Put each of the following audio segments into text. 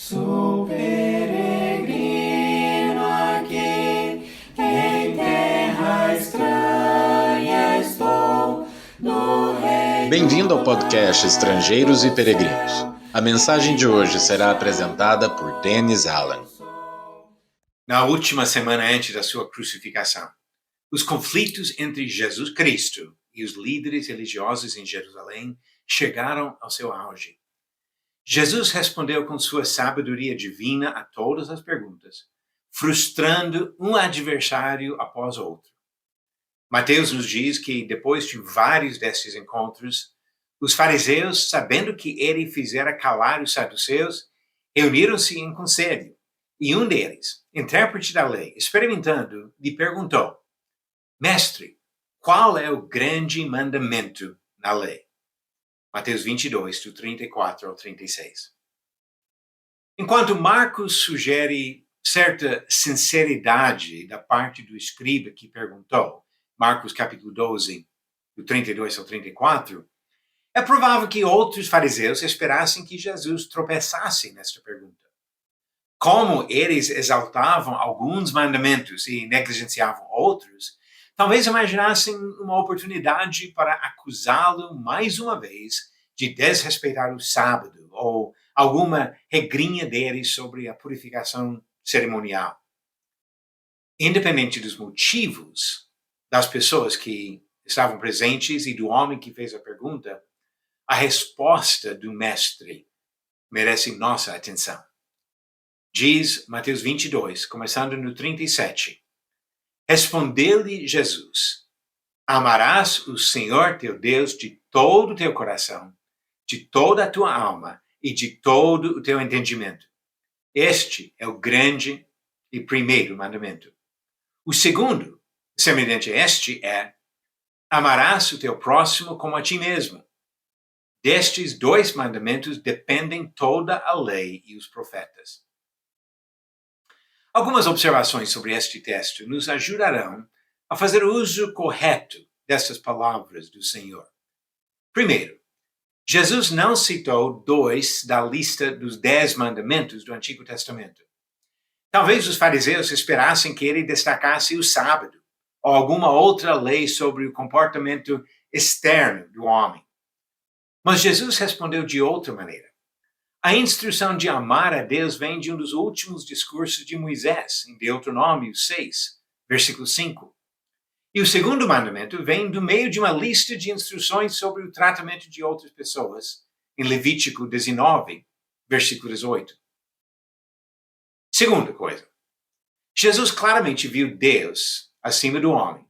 Sou peregrino aqui, em terra estranha estou, no reino. Bem-vindo ao podcast Estrangeiros e Peregrinos. A mensagem de hoje será apresentada por Dennis Allen. Na última semana antes da sua crucificação, os conflitos entre Jesus Cristo e os líderes religiosos em Jerusalém chegaram ao seu auge. Jesus respondeu com sua sabedoria divina a todas as perguntas, frustrando um adversário após outro. Mateus nos diz que, depois de vários desses encontros, os fariseus, sabendo que ele fizera calar os saduceus, reuniram-se em conselho, e um deles, intérprete da lei, experimentando, lhe perguntou: Mestre, qual é o grande mandamento na lei? Mateus 22, do 34 ao 36. Enquanto Marcos sugere certa sinceridade da parte do escriba que perguntou, Marcos capítulo 12, do 32 ao 34, é provável que outros fariseus esperassem que Jesus tropeçasse nesta pergunta. Como eles exaltavam alguns mandamentos e negligenciavam outros, talvez imaginassem uma oportunidade para acusá-lo mais uma vez de desrespeitar o sábado ou alguma regrinha dele sobre a purificação cerimonial. Independente dos motivos das pessoas que estavam presentes e do homem que fez a pergunta, a resposta do mestre merece nossa atenção. Diz Mateus 22, começando no 37. Respondeu-lhe Jesus: Amarás o Senhor teu Deus de todo o teu coração, de toda a tua alma e de todo o teu entendimento. Este é o grande e primeiro mandamento. O segundo, semelhante a este, é: amarás o teu próximo como a ti mesmo. Destes dois mandamentos dependem toda a lei e os profetas. Algumas observações sobre este texto nos ajudarão a fazer uso correto dessas palavras do Senhor. Primeiro, Jesus não citou 2 da lista dos 10 mandamentos do Antigo Testamento. Talvez os fariseus esperassem que ele destacasse o sábado ou alguma outra lei sobre o comportamento externo do homem. Mas Jesus respondeu de outra maneira. A instrução de amar a Deus vem de um dos últimos discursos de Moisés, em Deuteronômio 6, versículo 5. E o segundo mandamento vem do meio de uma lista de instruções sobre o tratamento de outras pessoas, em Levítico 19, versículo 18. Segunda coisa, Jesus claramente viu Deus acima do homem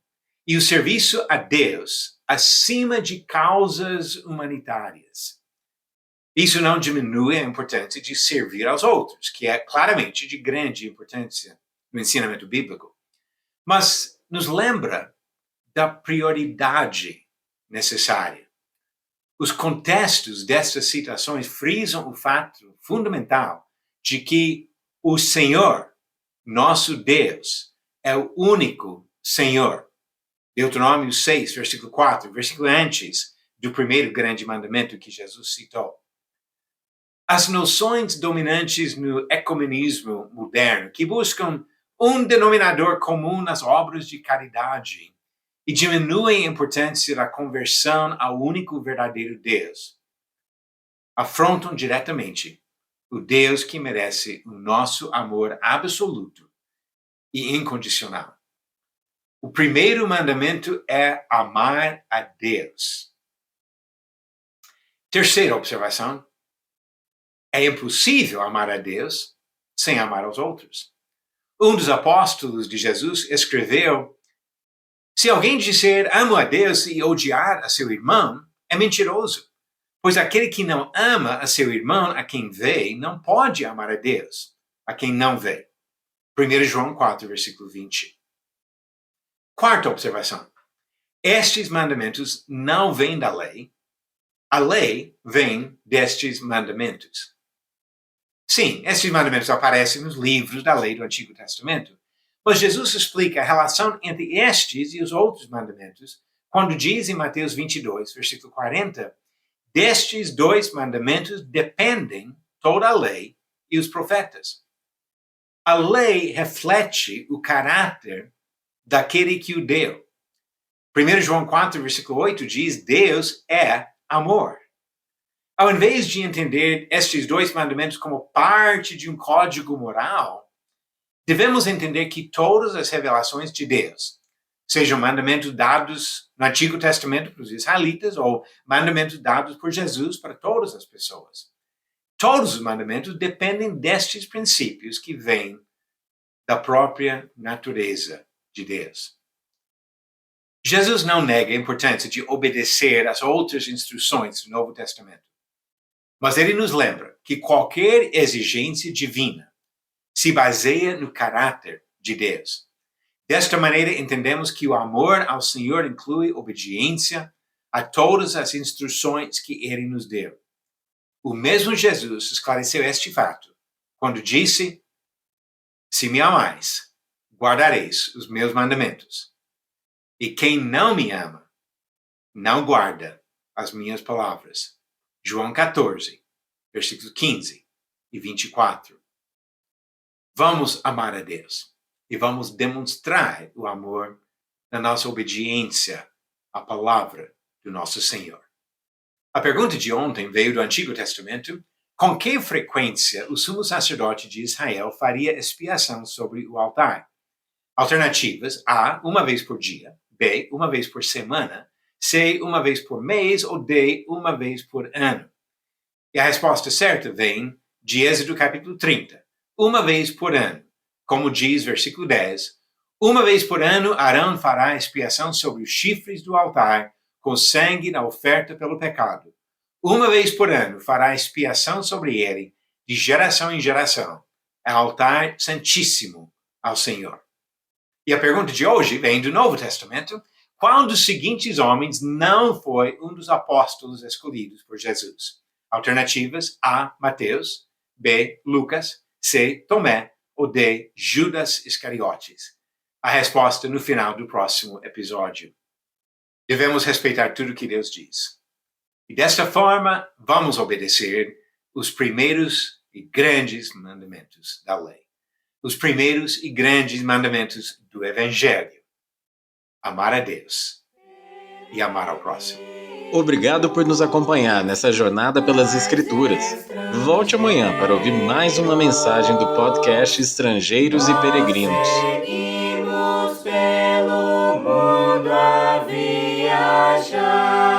e o serviço a Deus acima de causas humanitárias. Isso não diminui a importância de servir aos outros, que é claramente de grande importância no ensinamento bíblico, mas nos lembra da prioridade necessária. Os contextos destas citações frisam o fato fundamental de que o Senhor, nosso Deus, é o único Senhor. Deuteronômio 6, versículo 4, versículo antes do primeiro grande mandamento que Jesus citou. As noções dominantes no ecumenismo moderno, que buscam um denominador comum nas obras de caridade e diminuem a importância da conversão ao único verdadeiro Deus, afrontam diretamente o Deus que merece o nosso amor absoluto e incondicional. O primeiro mandamento é amar a Deus. Terceira observação. É impossível amar a Deus sem amar aos outros. Um dos apóstolos de Jesus escreveu: se alguém disser amo a Deus e odiar a seu irmão, é mentiroso, pois aquele que não ama a seu irmão a quem vê, não pode amar a Deus a quem não vê. 1 João 4, versículo 20. Quarta observação. Estes mandamentos não vêm da lei, a lei vem destes mandamentos. Sim, estes mandamentos aparecem nos livros da lei do Antigo Testamento, mas Jesus explica a relação entre estes e os outros mandamentos quando diz em Mateus 22, versículo 40, destes dois mandamentos dependem toda a lei e os profetas. A lei reflete o caráter daquele que o deu. 1 João 4, versículo 8 diz: Deus é amor. Ao invés de entender estes dois mandamentos como parte de um código moral, devemos entender que todas as revelações de Deus, sejam mandamentos dados no Antigo Testamento para os israelitas ou mandamentos dados por Jesus para todas as pessoas, todos os mandamentos dependem destes princípios que vêm da própria natureza de Deus. Jesus não nega a importância de obedecer às outras instruções do Novo Testamento, mas ele nos lembra que qualquer exigência divina se baseia no caráter de Deus. Desta maneira, entendemos que o amor ao Senhor inclui obediência a todas as instruções que ele nos deu. O mesmo Jesus esclareceu este fato quando disse: Se me amais, guardareis os meus mandamentos. E quem não me ama, não guarda as minhas palavras. João 14, versículos 15 e 24. Vamos amar a Deus e vamos demonstrar o amor na nossa obediência à palavra do nosso Senhor. A pergunta de ontem veio do Antigo Testamento: com que frequência o sumo sacerdote de Israel faria expiação sobre o altar? Alternativas: A, uma vez por dia; B, uma vez por semana; C, uma vez por mês; ou D, uma vez por ano. E a resposta certa vem de Êxodo capítulo 30. Uma vez por ano. Como diz versículo 10, uma vez por ano Arão fará expiação sobre os chifres do altar com sangue na oferta pelo pecado. Uma vez por ano fará expiação sobre ele de geração em geração. É altar santíssimo ao Senhor. E a pergunta de hoje vem do Novo Testamento: qual dos seguintes homens não foi um dos apóstolos escolhidos por Jesus? Alternativas: A, Mateus; B, Lucas; C, Tomé; ou D, Judas Iscariotes. A resposta no final do próximo episódio. Devemos respeitar tudo que Deus diz. E desta forma, vamos obedecer os primeiros e grandes mandamentos da lei. Os primeiros e grandes mandamentos do Evangelho. Amar a Deus e amar ao próximo. Obrigado por nos acompanhar nessa jornada pelas Escrituras. Volte amanhã para ouvir mais uma mensagem do podcast Estrangeiros e Peregrinos. Seguimos pelo mundo a viajar.